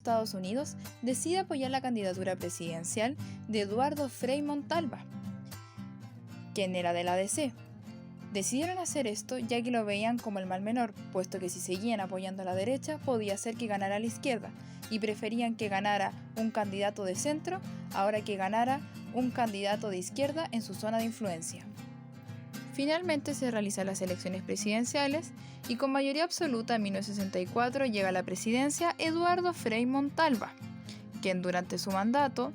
Estados Unidos decide apoyar la candidatura presidencial de Eduardo Frei Montalva, quien era de la DC. Decidieron hacer esto ya que lo veían como el mal menor, puesto que si seguían apoyando a la derecha podía ser que ganara la izquierda, y preferían que ganara un candidato de centro ahora que ganara un candidato de izquierda en su zona de influencia. Finalmente se realizan las elecciones presidenciales y con mayoría absoluta en 1964 llega a la presidencia Eduardo Frei Montalva, quien durante su mandato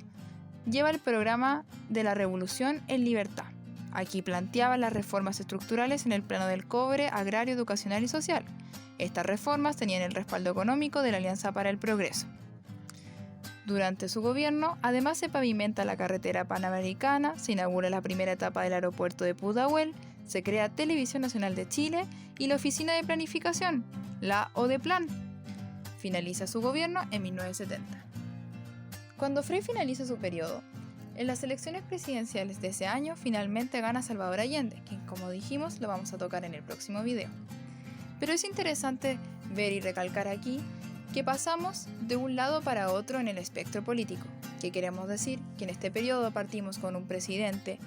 lleva el programa de la Revolución en Libertad. Aquí planteaba las reformas estructurales en el plano del cobre, agrario, educacional y social. Estas reformas tenían el respaldo económico de la Alianza para el Progreso. Durante su gobierno, además se pavimenta la carretera panamericana, se inaugura la primera etapa del aeropuerto de Pudahuel, se crea Televisión Nacional de Chile y la Oficina de Planificación, la ODEPLAN. Finaliza su gobierno en 1970. Cuando Frei finaliza su periodo, en las elecciones presidenciales de ese año finalmente gana Salvador Allende, quien como dijimos lo vamos a tocar en el próximo video. Pero es interesante ver y recalcar aquí que pasamos de un lado para otro en el espectro político, que queremos decir que en este periodo partimos con un presidente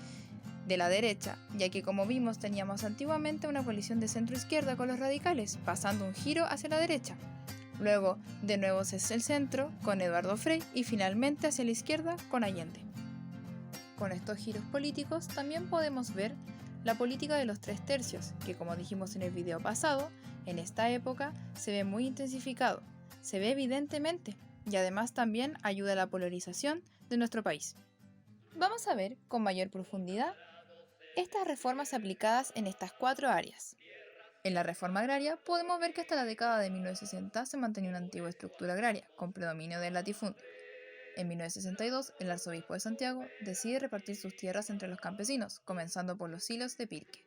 de la derecha, ya que como vimos teníamos antiguamente una coalición de centro-izquierda con los radicales, pasando un giro hacia la derecha. Luego, de nuevo hacia el centro, con Eduardo Frei, y finalmente hacia la izquierda, con Allende. Con estos giros políticos también podemos ver la política de los 3/3, que como dijimos en el video pasado, en esta época se ve muy intensificado, se ve evidentemente, y además también ayuda a la polarización de nuestro país. Vamos a ver con mayor profundidad estas reformas aplicadas en estas 4 áreas. En la reforma agraria podemos ver que hasta la década de 1960 se mantenía una antigua estructura agraria, con predominio del latifundio. En 1962, el arzobispo de Santiago decide repartir sus tierras entre los campesinos, comenzando por los silos de Pirque.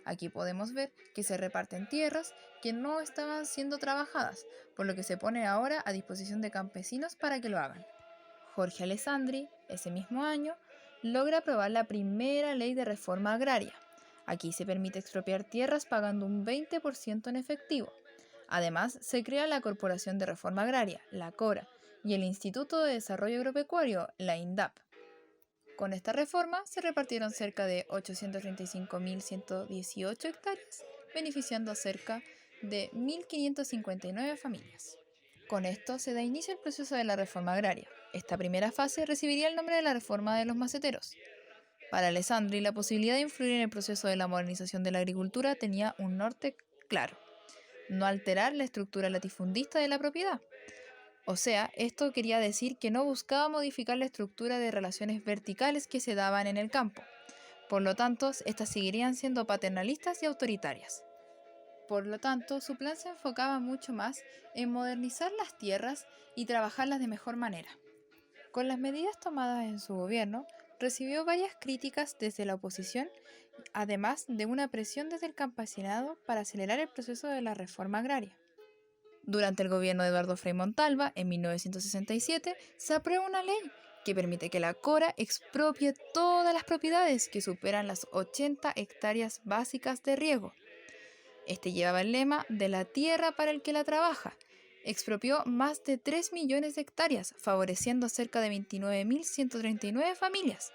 Aquí podemos ver que se reparten tierras que no estaban siendo trabajadas, por lo que se pone ahora a disposición de campesinos para que lo hagan. Jorge Alessandri, ese mismo año, logra aprobar la primera ley de reforma agraria. Aquí se permite expropiar tierras pagando un 20% en efectivo. Además, se crea la Corporación de Reforma Agraria, la CORA, y el Instituto de Desarrollo Agropecuario, la INDAP. Con esta reforma se repartieron cerca de 835.118 hectáreas, beneficiando a cerca de 1.559 familias. Con esto se da inicio al proceso de la reforma agraria. Esta primera fase recibiría el nombre de la reforma de los maceteros. Para Alessandri, la posibilidad de influir en el proceso de la modernización de la agricultura tenía un norte claro: no alterar la estructura latifundista de la propiedad. O sea, esto quería decir que no buscaba modificar la estructura de relaciones verticales que se daban en el campo. Por lo tanto, estas seguirían siendo paternalistas y autoritarias. Por lo tanto, su plan se enfocaba mucho más en modernizar las tierras y trabajarlas de mejor manera. Con las medidas tomadas en su gobierno, recibió varias críticas desde la oposición, además de una presión desde el campesinado para acelerar el proceso de la reforma agraria. Durante el gobierno de Eduardo Frei Montalva, en 1967, se aprueba una ley que permite que la CORA expropie todas las propiedades que superan las 80 hectáreas básicas de riego. Este llevaba el lema de la tierra para el que la trabaja. Expropió más de 3 millones de hectáreas, favoreciendo a cerca de 29.139 familias.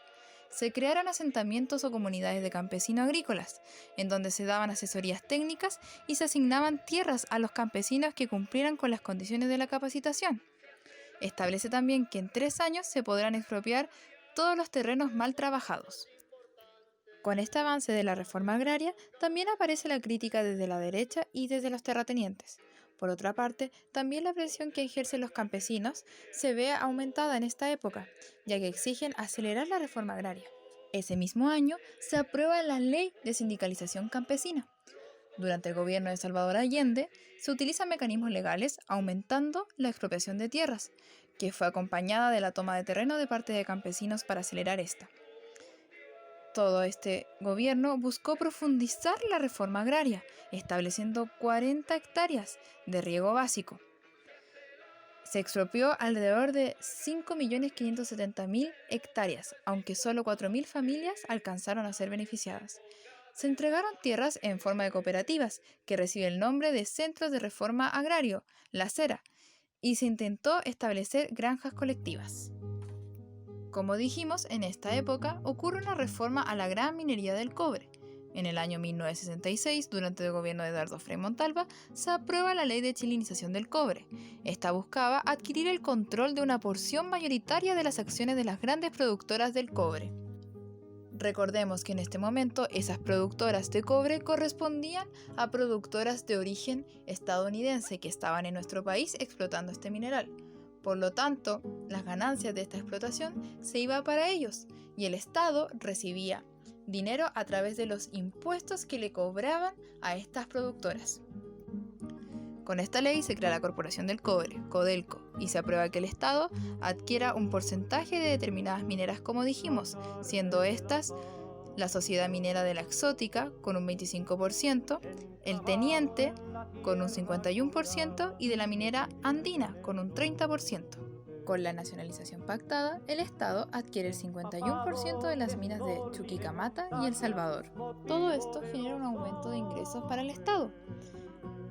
Se crearon asentamientos o comunidades de campesinos agrícolas, en donde se daban asesorías técnicas y se asignaban tierras a los campesinos que cumplieran con las condiciones de la capacitación. Establece también que en 3 años se podrán expropiar todos los terrenos mal trabajados. Con este avance de la reforma agraria, también aparece la crítica desde la derecha y desde los terratenientes. Por otra parte, también la presión que ejercen los campesinos se ve aumentada en esta época, ya que exigen acelerar la reforma agraria. Ese mismo año se aprueba la Ley de Sindicalización Campesina. Durante el gobierno de Salvador Allende, se utilizan mecanismos legales aumentando la expropiación de tierras, que fue acompañada de la toma de terreno de parte de campesinos para acelerar esta. Todo este gobierno buscó profundizar la reforma agraria, estableciendo 40 hectáreas de riego básico. Se expropió alrededor de 5.570.000 hectáreas, aunque solo 4.000 familias alcanzaron a ser beneficiadas. Se entregaron tierras en forma de cooperativas, que recibe el nombre de Centros de Reforma Agrario, la CERA, y se intentó establecer granjas colectivas. Como dijimos, en esta época ocurre una reforma a la gran minería del cobre. En el año 1966, durante el gobierno de Eduardo Frei Montalva, se aprueba la Ley de Chilenización del Cobre. Esta buscaba adquirir el control de una porción mayoritaria de las acciones de las grandes productoras del cobre. Recordemos que en este momento esas productoras de cobre correspondían a productoras de origen estadounidense que estaban en nuestro país explotando este mineral. Por lo tanto, las ganancias de esta explotación se iban para ellos y el Estado recibía dinero a través de los impuestos que le cobraban a estas productoras. Con esta ley se crea la Corporación del Cobre, Codelco, y se aprueba que el Estado adquiera un porcentaje de determinadas mineras, como dijimos, siendo estas la Sociedad Minera de la Exótica con un 25%, el Teniente con un 51% y de la minera Andina con un 30%. Con la nacionalización pactada, el Estado adquiere el 51% de las minas de Chuquicamata y El Salvador. Todo esto genera un aumento de ingresos para el Estado.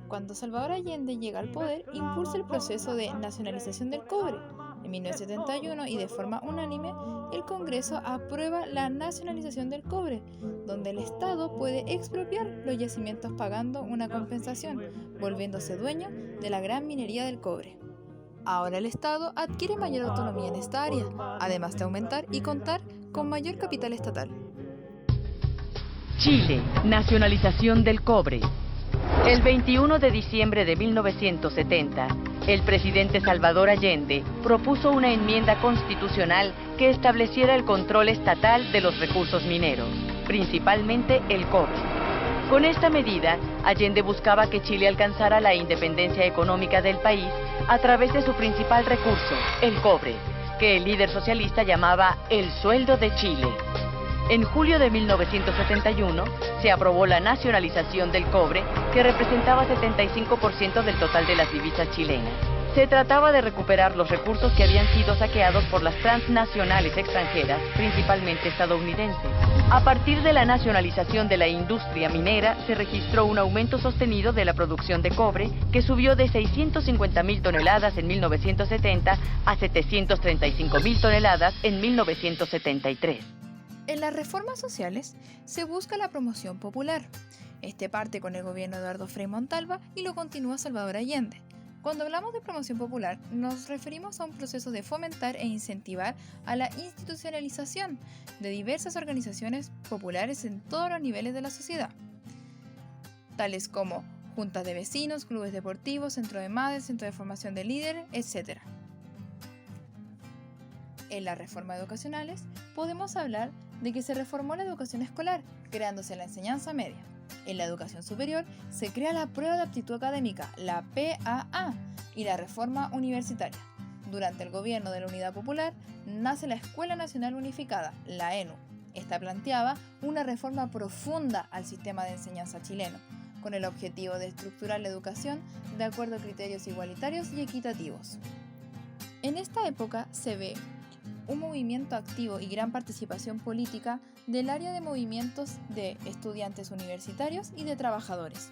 Cuando Salvador Allende llega al poder, impulsa el proceso de nacionalización del cobre. En 1971, y de forma unánime, el Congreso aprueba la nacionalización del cobre, donde el Estado puede expropiar los yacimientos pagando una compensación, volviéndose dueño de la gran minería del cobre. Ahora el Estado adquiere mayor autonomía en esta área, además de aumentar y contar con mayor capital estatal. Chile, nacionalización del cobre. El 21 de diciembre de 1970, el presidente Salvador Allende propuso una enmienda constitucional que estableciera el control estatal de los recursos mineros, principalmente el cobre. Con esta medida, Allende buscaba que Chile alcanzara la independencia económica del país a través de su principal recurso, el cobre, que el líder socialista llamaba el sueldo de Chile. En julio de 1971 se aprobó la nacionalización del cobre, que representaba 75% del total de las divisas chilenas. Se trataba de recuperar los recursos que habían sido saqueados por las transnacionales extranjeras, principalmente estadounidenses. A partir de la nacionalización de la industria minera, se registró un aumento sostenido de la producción de cobre, que subió de 650.000 toneladas en 1970 a 735.000 toneladas en 1973. En las reformas sociales se busca la promoción popular. Este parte con el gobierno de Eduardo Frei Montalva y lo continúa Salvador Allende. Cuando hablamos de promoción popular, nos referimos a un proceso de fomentar e incentivar a la institucionalización de diversas organizaciones populares en todos los niveles de la sociedad, tales como juntas de vecinos, clubes deportivos, centro de madres, centro de formación de líderes, etc. En las reformas educacionales podemos hablar de que se reformó la educación escolar, creándose la enseñanza media. En la educación superior se crea la prueba de aptitud académica, la PAA, y la reforma universitaria. Durante el gobierno de la Unidad Popular nace la Escuela Nacional Unificada, la ENU. Esta planteaba una reforma profunda al sistema de enseñanza chileno, con el objetivo de estructurar la educación de acuerdo a criterios igualitarios y equitativos. En esta época se ve un movimiento activo y gran participación política del área de movimientos de estudiantes universitarios y de trabajadores.